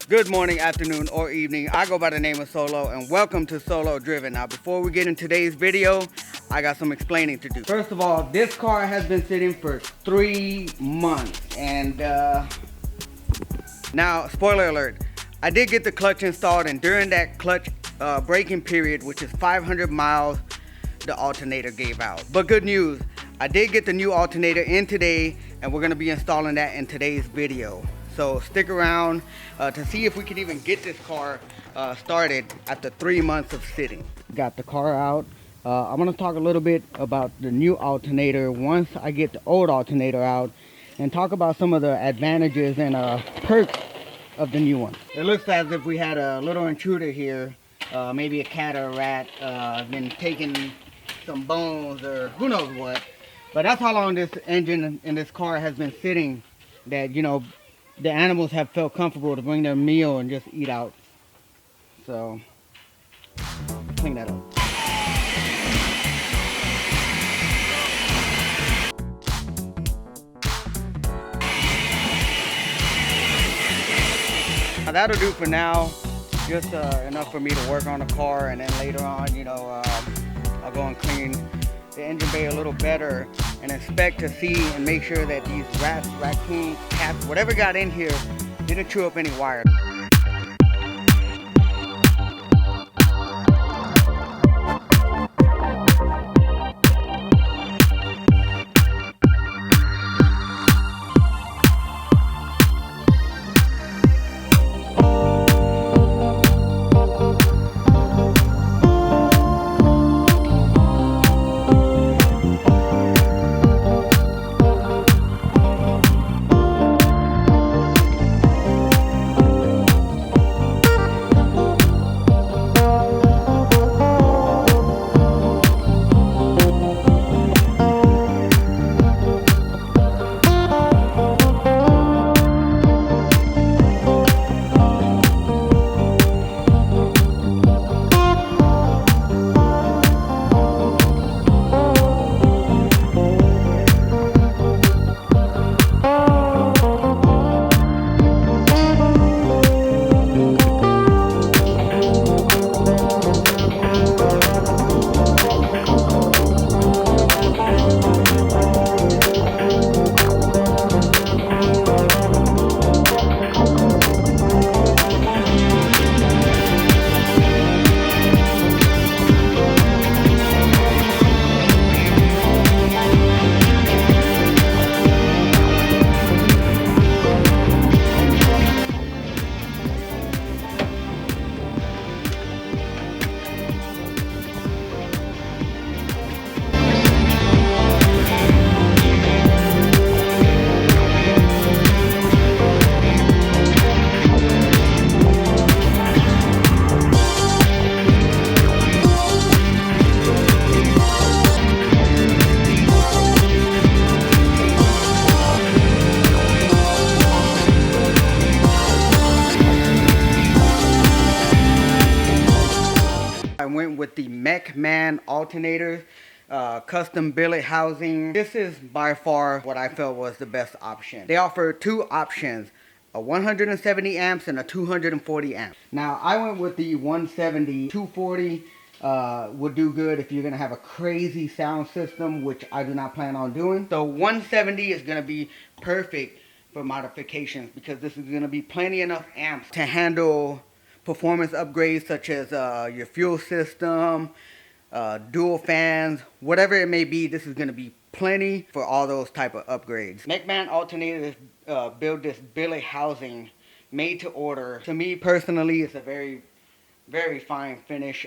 Good morning, afternoon, or evening. I go by the name of Solo, and welcome to Solo Driven. Now, before we get in today's video, I got some explaining to do. First of all, this car has been sitting for 3 months, and now, spoiler alert, I did get the clutch installed, and during that clutch braking period, which is 500 miles, the alternator gave out. But good news, I did get the new alternator in today, and we're gonna be installing that in today's video. So stick around to see if we can even get this car started after 3 months of sitting. Got the car out. I'm gonna talk a little bit about the new alternator once I get the old alternator out, and talk about some of the advantages and perks of the new one. It looks as if we had a little intruder here, maybe a cat or a rat, been taking some bones or who knows what. But that's how long this engine in this car has been sitting, that, you know, the animals have felt comfortable to bring their meal and just eat out. So, clean that up. Now that'll do for now. Just enough for me to work on the car, and then later on, you know, I'll go and clean the engine bay a little better and inspect to see and make sure that these rats, raccoons, cats, whatever got in here didn't chew up any wire. I went with the Mechman Alternator custom billet housing. This is by far what I felt was the best option. They offer two options, a 170 amps and a 240 amps. Now I went with the 170. 240 would do good if you're gonna have a crazy sound system, which I do not plan on doing. So 170 is gonna be perfect for modifications, because this is gonna be plenty enough amps to handle performance upgrades such as your fuel system, dual fans, whatever it may be. This is going to be plenty for all those type of upgrades. Mechman Alternators build this billet housing made to order. To me personally, it's a very, very fine finish.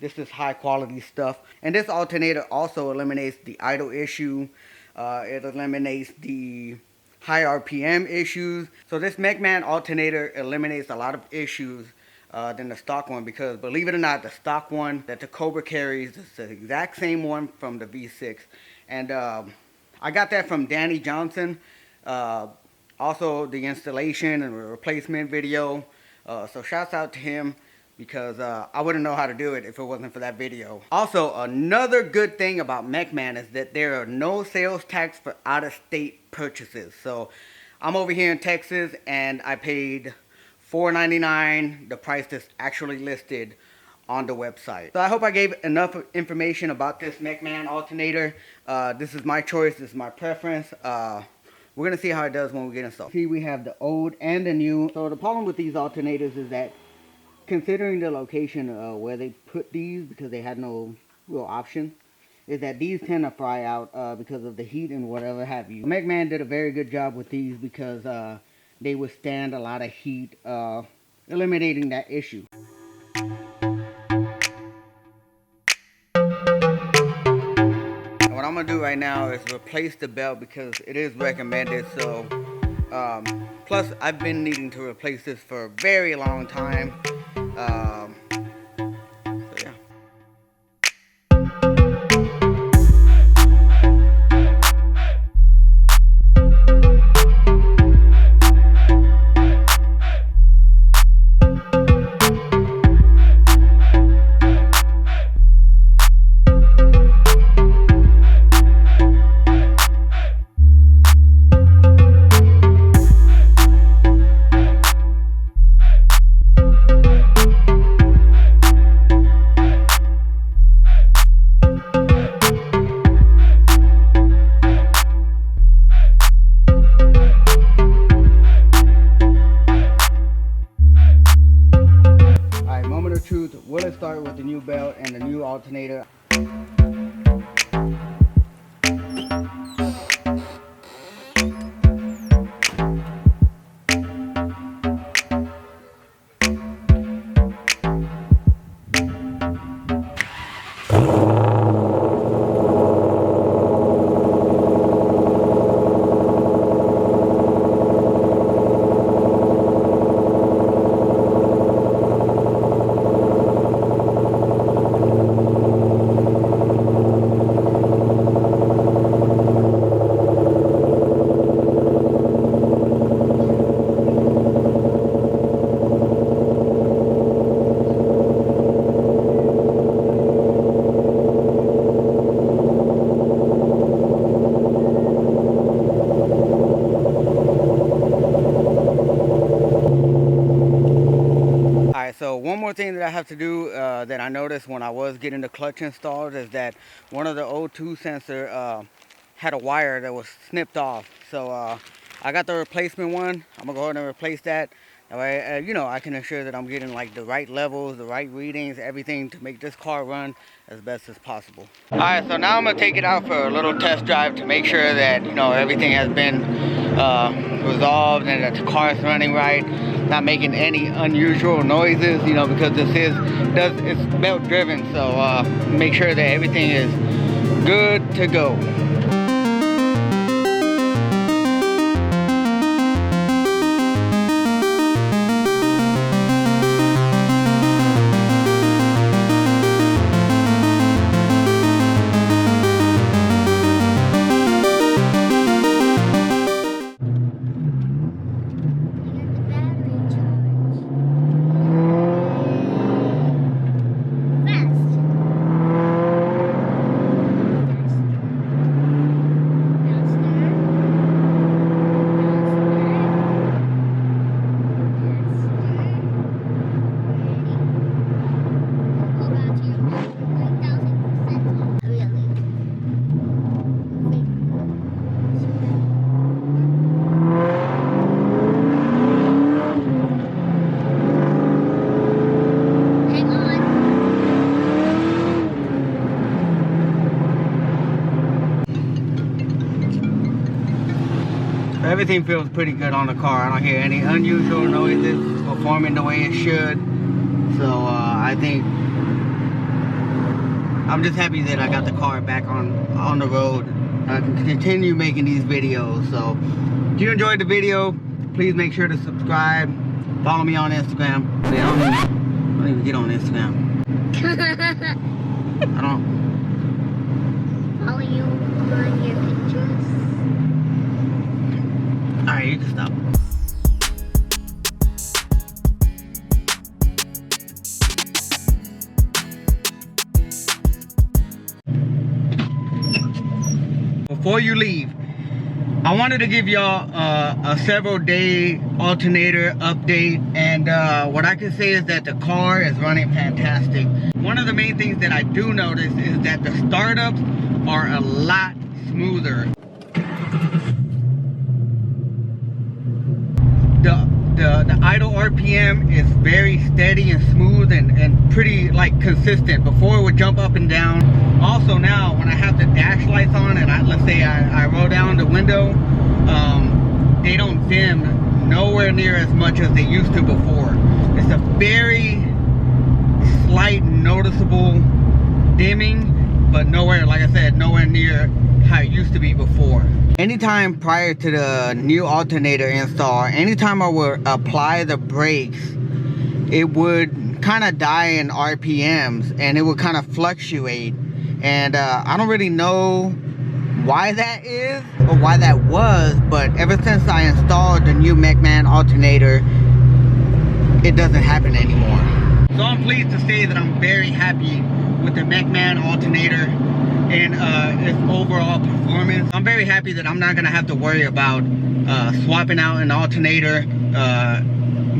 This is high quality stuff. And this alternator also eliminates the idle issue. It eliminates the high RPM issues. So this Mechman alternator eliminates a lot of issues than the stock one, because believe it or not, the stock one that the Cobra carries is the exact same one from the V6. And I got that from Danny Johnson. Also the installation and replacement video. So shouts out to him. because I wouldn't know how to do it if it wasn't for that video. Also, another good thing about Mechman is that there are no sales tax for out-of-state purchases. So I'm over here in Texas and I paid $499, the price that's actually listed on the website. So I hope I gave enough information about this Mechman alternator. This is my choice, this is my preference. We're gonna see how it does when we get installed. See, we have the old and the new. So the problem with these alternators is that, considering the location where they put these, because they had no real option, is that these tend to fry out because of the heat and whatever have you. Mechman did a very good job with these because they withstand a lot of heat, eliminating that issue. What I'm gonna do right now is replace the belt because it is recommended. So plus I've been needing to replace this for a very long time. So yeah. Truth, will it start with the new belt and the new alternator? So one more thing that I have to do that I noticed when I was getting the clutch installed is that one of the O2 sensor had a wire that was snipped off. So I got the replacement one. I'm gonna go ahead and replace that. That way, you know, I can ensure that I'm getting like the right levels, the right readings, everything to make this car run as best as possible. All right, so now I'm gonna take it out for a little test drive to make sure that, you know, everything has been resolved and that the car is running right, not making any unusual noises, you know, because it's belt driven. So make sure that everything is good to go. Everything feels pretty good on the car. I don't hear any unusual noises, performing the way it should. So I think I'm just happy that I got the car back on the road. I can continue making these videos. So if you enjoyed the video, please make sure to subscribe. Follow me on Instagram. I don't even get on Instagram. I don't follow you on your pictures. Alright, you can stop. Before you leave, I wanted to give y'all a several day alternator update, and what I can say is that the car is running fantastic. One of the main things that I do notice is that the startups are a lot smoother. The idle RPM is very steady and smooth and pretty like consistent. Before it would jump up and down. Also now when I have the dash lights on and let's say I roll down the window, they don't dim nowhere near as much as they used to before. It's a very slight noticeable dimming, but nowhere, like I said, nowhere near how it used to be before. Anytime prior to the new alternator install, anytime I would apply the brakes, it would kind of die in RPMs and it would kind of fluctuate. And I don't really know why that is or why that was, but ever since I installed the new Mechman alternator, it doesn't happen anymore. So I'm pleased to say that I'm very happy with the Mechman alternator and its overall performance. I'm very happy that I'm not gonna have to worry about swapping out an alternator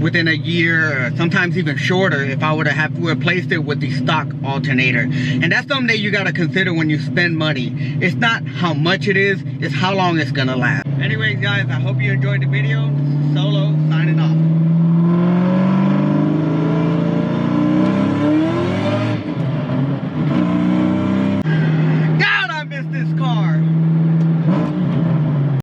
within a year, or sometimes even shorter, if I would have replaced it with the stock alternator. And that's something that you gotta consider when you spend money. It's not how much it is, it's how long it's gonna last. Anyways guys, I hope you enjoyed the video. Solo signing off.